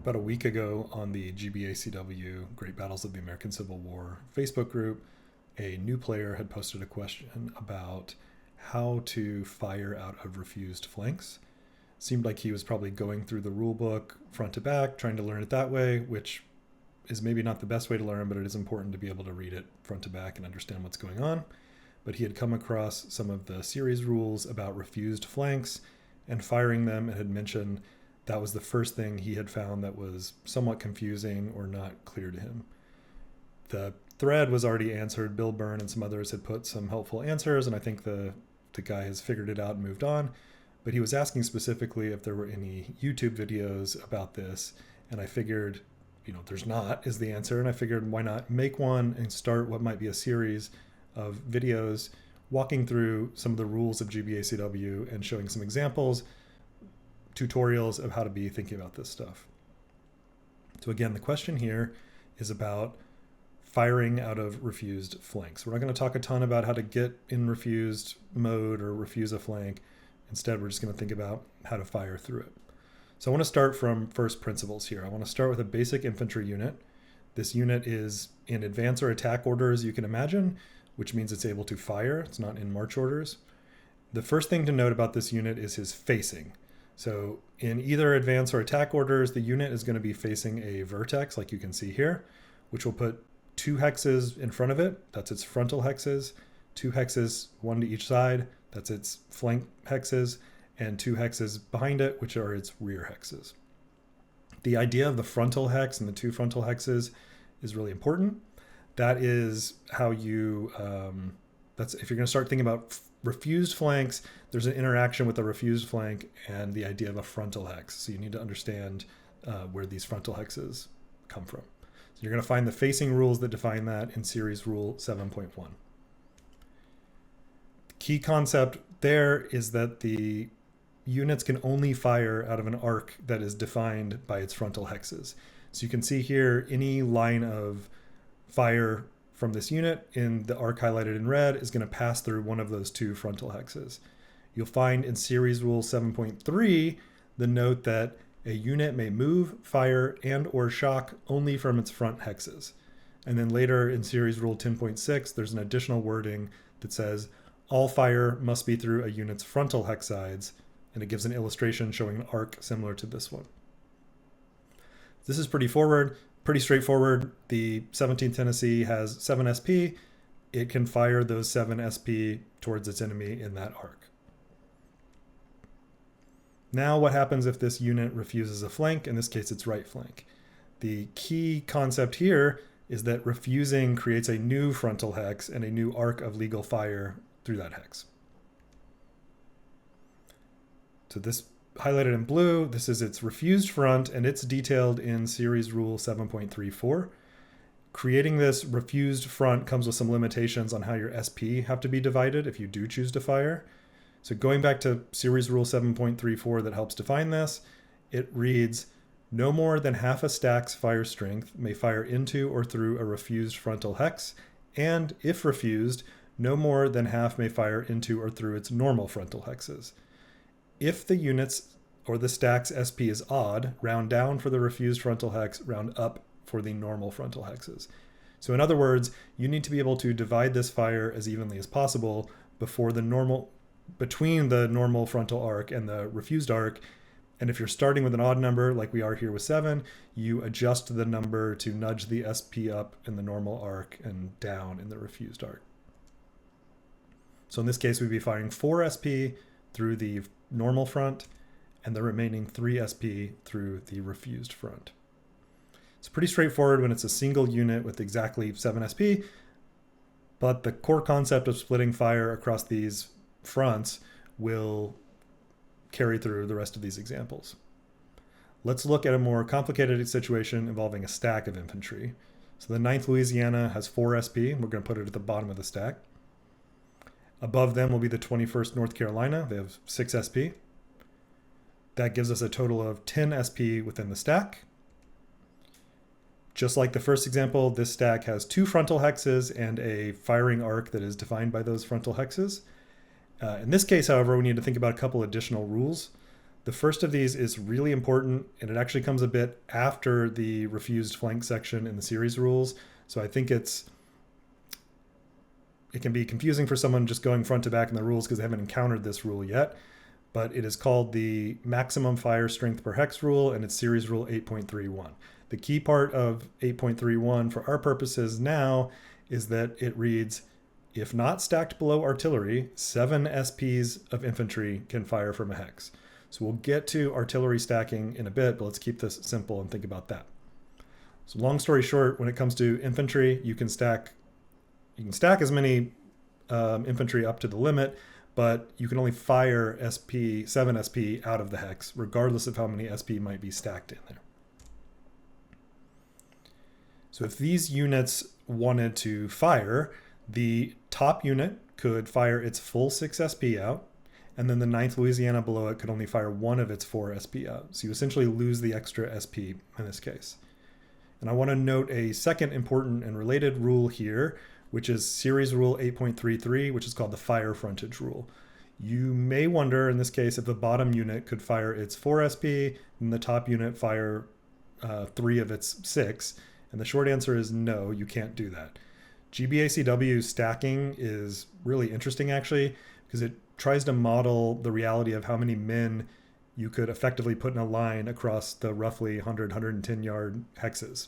About a week ago on the GBACW, Great Battles of the American Civil War Facebook group, a new player had posted a question about how to fire out of refused flanks. Seemed like he was probably going through the rule book front to back, trying to learn it that way, which is maybe not the best way to learn, but it is important to be able to read it front to back and understand what's going on. But he had come across some of the series rules about refused flanks and firing them, and had mentioned that was the first thing he had found that was somewhat confusing or not clear to him. The thread was already answered. Bill Byrne and some others had put some helpful answers, and I think the guy has figured it out and moved on. But he was asking specifically if there were any YouTube videos about this, and I figured, there's not, is the answer, and I figured why not make one and start what might be a series of videos walking through some of the rules of GBACW and showing some examples, tutorials of how to be thinking about this stuff. So again, the question here is about firing out of refused flanks. We're not going to talk a ton about how to get in refused mode or refuse a flank. Instead, we're just going to think about how to fire through it. So I want to start from first principles here. I want to start with a basic infantry unit. This unit is in advance or attack order, as you can imagine, which means it's able to fire. It's not in march orders. The first thing to note about this unit is his facing. So in either advance or attack orders, the unit is going to be facing a vertex, like you can see here, which will put 2 hexes in front of it. That's its frontal hexes. 2 hexes, 1 to each side. That's its flank hexes. And 2 hexes behind it, which are its rear hexes. The idea of the frontal hex and the 2 frontal hexes is really important. That is how you, that's if you're going to start thinking about refused flanks, there's an interaction with the refused flank and the idea of a frontal hex. So you need to understand where these frontal hexes come from. So you're going to find the facing rules that define that in series rule 7.1. The key concept there is that the units can only fire out of an arc that is defined by its frontal hexes. So you can see here any line of fire from this unit in the arc highlighted in red is going to pass through one of those 2 frontal hexes. You'll find in series rule 7.3 the note that a unit may move, fire, and or shock only from its front hexes. And then later in series rule 10.6, there's an additional wording that says all fire must be through a unit's frontal hex sides, and it gives an illustration showing an arc similar to this one. This is pretty straightforward. The 17th Tennessee has 7 SP. It can fire those 7 SP towards its enemy in that arc. Now what happens if this unit refuses a flank? In this case, it's right flank. The key concept here is that refusing creates a new frontal hex and a new arc of legal fire through that hex. So this highlighted in blue, this is its refused front, and it's detailed in series rule 7.34. Creating this refused front comes with some limitations on how your SP have to be divided if you do choose to fire. So going back to series rule 7.34 that helps define this, it reads, no more than half a stack's fire strength may fire into or through a refused frontal hex, and if refused, no more than half may fire into or through its normal frontal hexes. If the unit's or the stack's SP is odd, round down for the refused frontal hex, round up for the normal frontal hexes. So in other words, you need to be able to divide this fire as evenly as possible between the normal frontal arc and the refused arc. And if you're starting with an odd number, like we are here with 7, you adjust the number to nudge the SP up in the normal arc and down in the refused arc. So in this case, we'd be firing 4 SP through the normal front and the remaining 3 SP through the refused front. It's pretty straightforward when it's a single unit with exactly 7 SP, but the core concept of splitting fire across these fronts will carry through the rest of these examples. Let's look at a more complicated situation involving a stack of infantry. So the 9th Louisiana has 4 SP. We're going to put it at the bottom of the stack. Above them will be the 21st North Carolina. They have 6 SP. That gives us a total of 10 SP within the stack. Just like the first example, this stack has 2 frontal hexes and a firing arc that is defined by those frontal hexes. In this case, however, we need to think about a couple additional rules. The first of these is really important, and it actually comes a bit after the refused flank section in the series rules. So I think it can be confusing for someone just going front to back in the rules because they haven't encountered this rule yet. But it is called the maximum fire strength per hex rule, and it's series rule 8.31. The key part of 8.31 for our purposes now is that it reads, if not stacked below artillery, 7 SPs of infantry can fire from a hex. So we'll get to artillery stacking in a bit, but let's keep this simple and think about that. So long story short, when it comes to infantry, you can stack as many infantry up to the limit, but you can only fire 7 SP out of the hex, regardless of how many SP might be stacked in there. So if these units wanted to fire, the top unit could fire its full 6 SP out, and then the 9th Louisiana below it could only fire 1 of its 4 SP out. So you essentially lose the extra SP in this case. And I want to note a second important and related rule here, which is series rule 8.33, which is called the fire frontage rule. You may wonder in this case if the bottom unit could fire its 4 SP and the top unit fire 3 of its 6. And the short answer is no, you can't do that. GBACW stacking is really interesting actually, because it tries to model the reality of how many men you could effectively put in a line across the roughly 100, 110 yard hexes.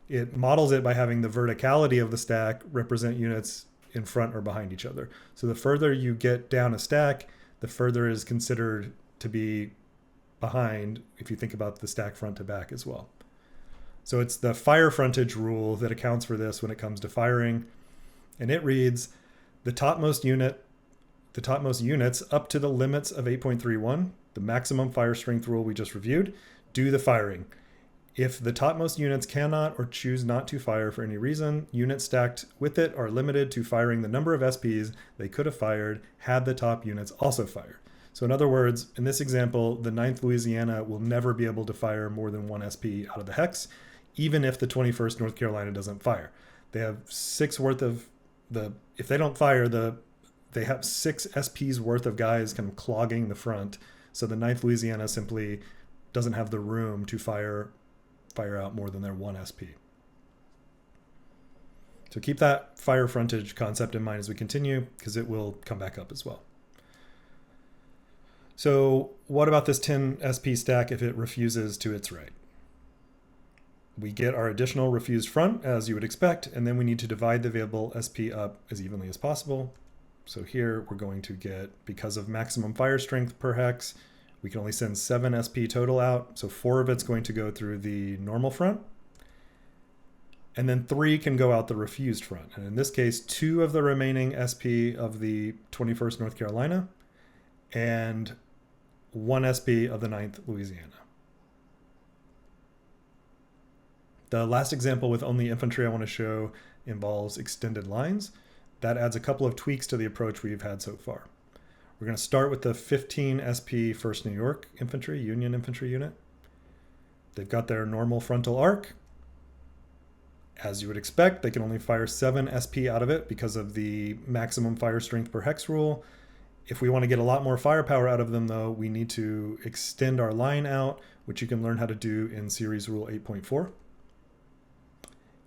It models it by having the verticality of the stack represent units in front or behind each other. So the further you get down a stack, the further is considered to be behind if you think about the stack front to back as well. So it's the fire frontage rule that accounts for this when it comes to firing. And it reads, the topmost units up to the limits of 8.31, the maximum fire strength rule we just reviewed, do the firing. If the topmost units cannot or choose not to fire for any reason, units stacked with it are limited to firing the number of SPs they could have fired had the top units also fired. So in other words, in this example, the 9th Louisiana will never be able to fire more than 1 SP out of the hex, even if the 21st North Carolina doesn't fire. They have 6 worth of if they don't fire, they have 6 SPs worth of guys kind of clogging the front. So the 9th Louisiana simply doesn't have the room to fire out more than their 1 SP. So keep that fire frontage concept in mind as we continue, because it will come back up as well. So what about this 10 SP stack if it refuses to its right? We get our additional refused front, as you would expect, and then we need to divide the available SP up as evenly as possible. So here we're going to get, because of maximum fire strength per hex, we can only send 7 SP total out. So 4 of it's going to go through the normal front. And then 3 can go out the refused front. And in this case, 2 of the remaining SP of the 21st North Carolina and 1 SP of the 9th Louisiana. The last example with only infantry I want to show involves extended lines. That adds a couple of tweaks to the approach we've had so far. We're going to start with the 15 SP 1st New York Infantry, Union Infantry Unit. They've got their normal frontal arc. As you would expect, they can only fire 7 SP out of it because of the maximum fire strength per hex rule. If we want to get a lot more firepower out of them, though, we need to extend our line out, which you can learn how to do in Series Rule 8.4.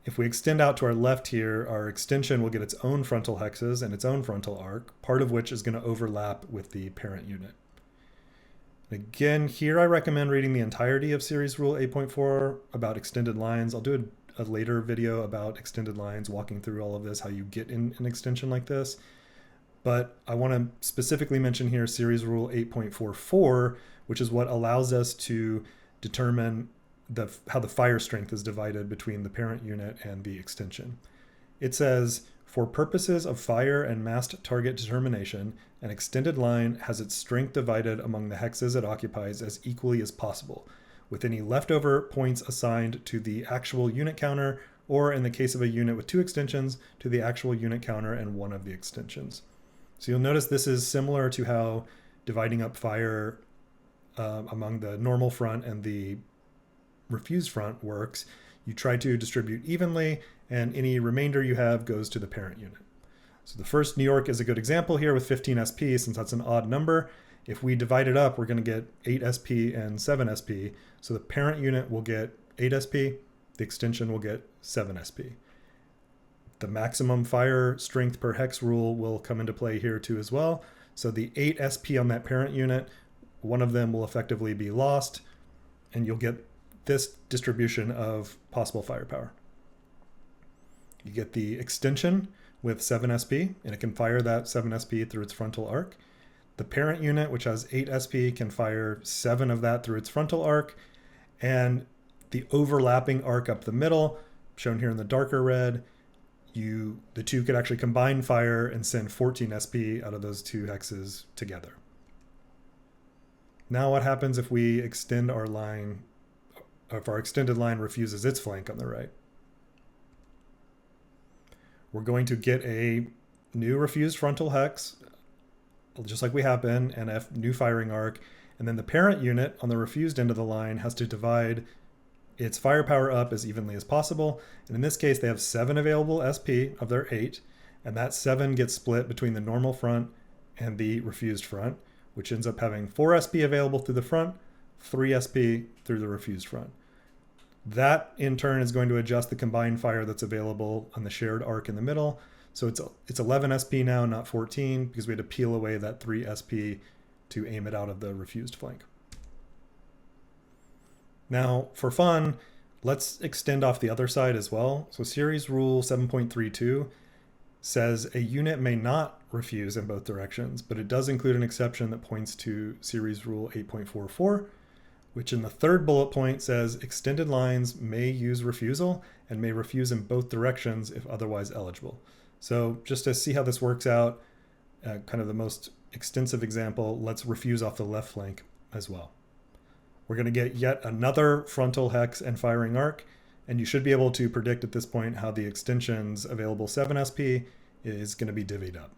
If we extend out to our left here, our extension will get its own frontal hexes and its own frontal arc, part of which is going to overlap with the parent unit. Again, here I recommend reading the entirety of Series Rule 8.4 about extended lines. I'll do a later video about extended lines, walking through all of this, how you get in an extension like this. But I want to specifically mention here Series Rule 8.44, which is what allows us to determine how the fire strength is divided between the parent unit and the extension. It says, for purposes of fire and massed target determination, an extended line has its strength divided among the hexes it occupies as equally as possible, with any leftover points assigned to the actual unit counter, or in the case of a unit with 2 extensions, to the actual unit counter and 1 of the extensions. So you'll notice this is similar to how dividing up fire among the normal front and the refused front works. You try to distribute evenly, and any remainder you have goes to the parent unit. So the 1st New York is a good example here with 15 SP, since that's an odd number. If we divide it up, we're going to get 8 SP and 7 SP. So the parent unit will get 8 SP, the extension will get 7 SP. The maximum fire strength per hex rule will come into play here too as well. So the 8 SP on that parent unit, one of them will effectively be lost, and you'll get this distribution of possible firepower. You get the extension with 7 SP, and it can fire that 7 SP through its frontal arc. The parent unit, which has 8 SP, can fire 7 of that through its frontal arc. And the overlapping arc up the middle, shown here in the darker red, the two could actually combine fire and send 14 SP out of those two hexes together. Now what happens if we extend our line, if our extended line refuses its flank on the right? We're going to get a new refused frontal hex, just like we have been, and a new firing arc. And then the parent unit on the refused end of the line has to divide its firepower up as evenly as possible. And in this case, they have 7 available SP of their 8, and that 7 gets split between the normal front and the refused front, which ends up having 4 SP available through the front, 3 SP through the refused front. That in turn is going to adjust the combined fire that's available on the shared arc in the middle. So it's 11 SP now, not 14, because we had to peel away that 3 SP to aim it out of the refused flank. Now, for fun, let's extend off the other side as well. So series rule 7.32 says a unit may not refuse in both directions, but it does include an exception that points to series rule 8.44, which in the third bullet point says extended lines may use refusal and may refuse in both directions if otherwise eligible. So just to see how this works out, kind of the most extensive example, let's refuse off the left flank as well. We're going to get yet another frontal hex and firing arc, and you should be able to predict at this point how the extension's available 7 SP is going to be divvied up.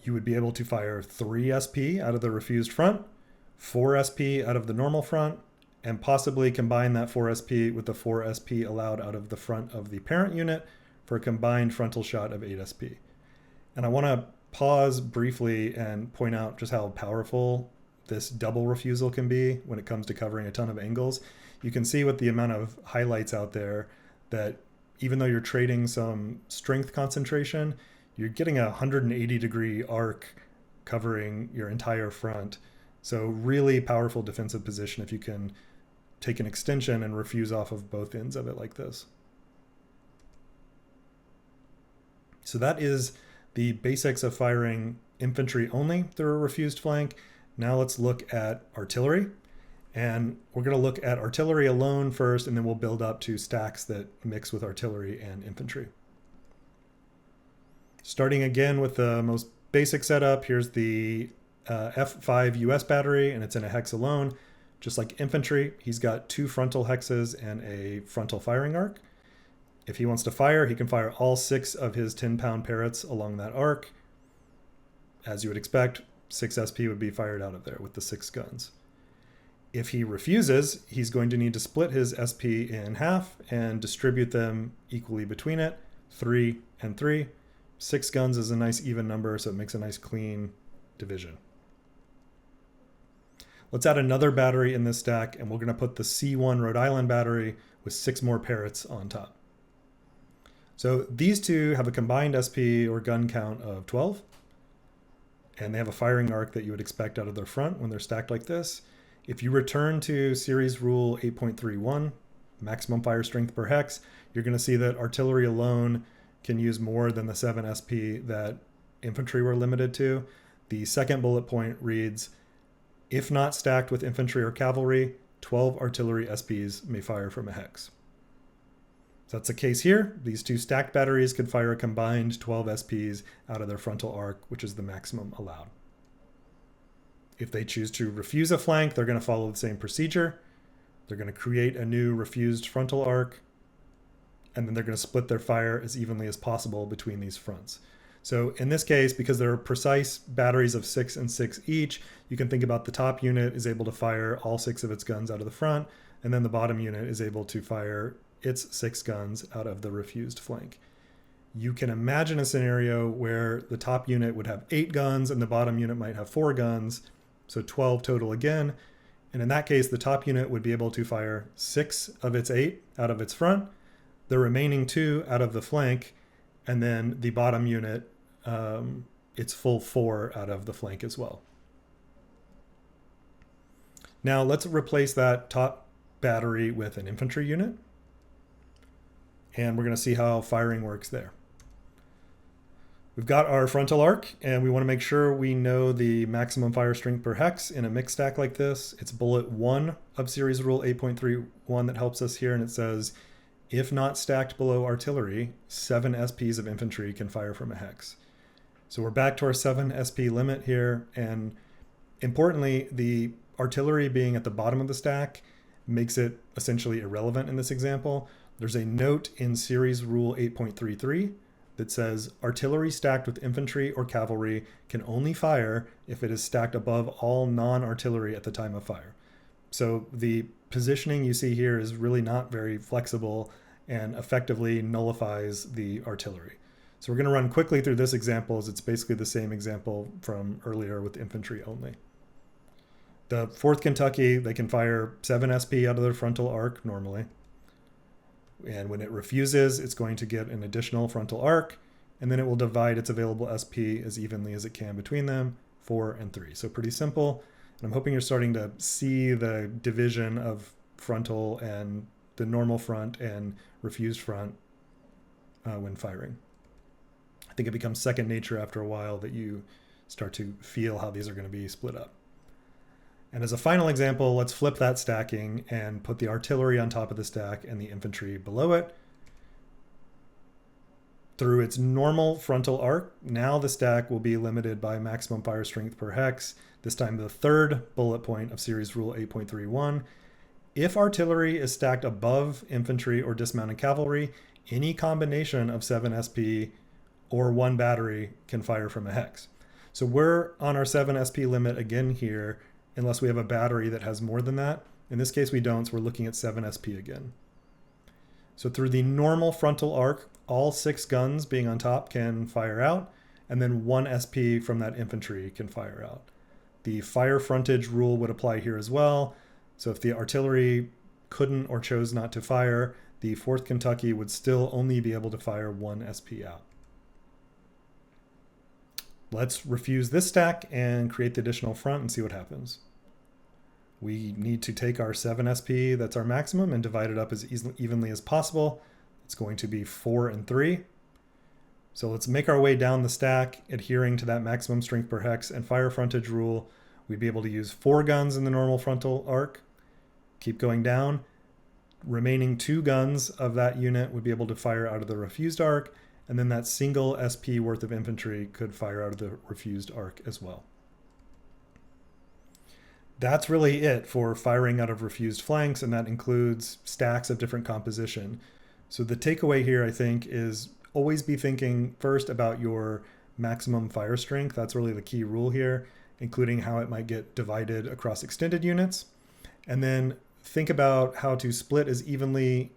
You would be able to fire 3 SP out of the refused front, 4 SP out of the normal front, and possibly combine that 4 SP with the 4 SP allowed out of the front of the parent unit for a combined frontal shot of 8 SP. And I want to pause briefly and point out just how powerful this double refusal can be when it comes to covering a ton of angles. You can see with the amount of highlights out there that even though you're trading some strength concentration, you're getting a 180-degree arc covering your entire front. So really powerful defensive position if you can take an extension and refuse off of both ends of it like this. So that is the basics of firing infantry only through a refused flank. Now let's look at artillery. And we're going to look at artillery alone first, and then we'll build up to stacks that mix with artillery and infantry. Starting again with the most basic setup, here's the F5 US battery, and it's in a hex alone. Just like infantry, he's got 2 frontal hexes and a frontal firing arc. If he wants to fire, he can fire all 6 of his 10-pound parrots along that arc. As you would expect, 6 SP would be fired out of there with the 6 guns. If he refuses, he's going to need to split his SP in half and distribute them equally between it, 3 and 3. 6 guns is a nice even number, so it makes a nice clean division. Let's add another battery in this stack, and we're going to put the C1 Rhode Island battery with 6 more parrots on top. So these two have a combined SP or gun count of 12, and they have a firing arc that you would expect out of their front when they're stacked like this. If you return to series rule 8.31, maximum fire strength per hex, you're going to see that artillery alone can use more than the 7 SP that infantry were limited to. The second bullet point reads, if not stacked with infantry or cavalry, 12 artillery SPs may fire from a hex. So that's the case here. These 2 stacked batteries could fire a combined 12 SPs out of their frontal arc, which is the maximum allowed. If they choose to refuse a flank, they're going to follow the same procedure. They're going to create a new refused frontal arc, and then they're going to split their fire as evenly as possible between these fronts. So in this case, because there are precise batteries of 6 and 6 each, you can think about the top unit is able to fire all 6 of its guns out of the front, and then the bottom unit is able to fire its 6 guns out of the refused flank. you can imagine a scenario where the top unit would have 8 guns and the bottom unit might have 4 guns, so 12 total again. And in that case, the top unit would be able to fire 6 of its 8 out of its front, the remaining 2 out of the flank, and then the bottom unit, its full 4 out of the flank as well. Now let's replace that top battery with an infantry unit, and we're going to see how firing works there. We've got our frontal arc, and we want to make sure we know the maximum fire strength per hex in a mixed stack like this. It's bullet 1 of series rule 8.31 that helps us here, and it says, if not stacked below artillery, 7 SPs of infantry can fire from a hex. So we're back to our 7 SP limit here, and importantly, the artillery being at the bottom of the stack makes it essentially irrelevant in this example. There's a note in series rule 8.33 that says artillery stacked with infantry or cavalry can only fire if it is stacked above all non-artillery at the time of fire. So the positioning you see here is really not very flexible and effectively nullifies the artillery. So we're going to run quickly through this example, as it's basically the same example from earlier with infantry only. The 4th Kentucky, they can fire 7 SP out of their frontal arc normally. And when it refuses, it's going to get an additional frontal arc, and then it will divide its available SP as evenly as it can between them, 4 and 3. So pretty simple. And I'm hoping you're starting to see the division of frontal and the normal front and refused front when firing. I think it becomes second nature after a while that you start to feel how these are going to be split up. And as a final example, let's flip that stacking and put the artillery on top of the stack and the infantry below it. Through its normal frontal arc, now the stack will be limited by maximum fire strength per hex, this time the 3rd bullet point of series rule 8.31. If artillery is stacked above infantry or dismounted cavalry, any combination of 7 SP or 1 battery can fire from a hex. So we're on our 7 SP limit again here, unless we have a battery that has more than that. In this case, we don't, so we're looking at 7 SP again. So through the normal frontal arc, all 6 guns being on top can fire out, and then 1 SP from that infantry can fire out. The fire frontage rule would apply here as well. So if the artillery couldn't or chose not to fire, the 4th Kentucky would still only be able to fire 1 SP out. Let's refuse this stack and create the additional front and see what happens. We need to take our 7 SP, that's our maximum, and divide it up as evenly as possible. It's going to be 4 and 3. So let's make our way down the stack, adhering to that maximum strength per hex and fire frontage rule. We'd be able to use 4 guns in the normal frontal arc. Keep going down. Remaining 2 guns of that unit would be able to fire out of the refused arc, and then that single SP worth of infantry could fire out of the refused arc as well. That's really it for firing out of refused flanks, and that includes stacks of different composition. So the takeaway here, I think, is always be thinking first about your maximum fire strength. That's really the key rule here, including how it might get divided across extended units. And then think about how to split as evenly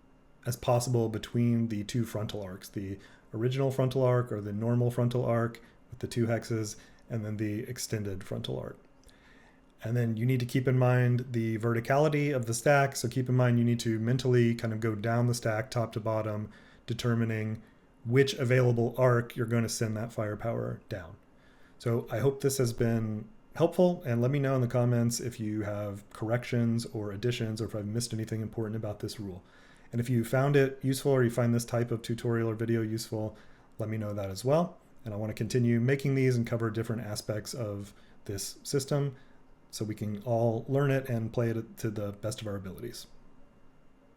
as possible between the 2 frontal arcs, the original frontal arc or the normal frontal arc with the 2 hexes, and then the extended frontal arc. And then you need to keep in mind the verticality of the stack. So keep in mind you need to mentally kind of go down the stack top to bottom, determining which available arc you're going to send that firepower down. So I hope this has been helpful, and let me know in the comments if you have corrections or additions, or if I've missed anything important about this rule. And if you found it useful, or you find this type of tutorial or video useful, let me know that as well. And I want to continue making these and cover different aspects of this system so we can all learn it and play it to the best of our abilities.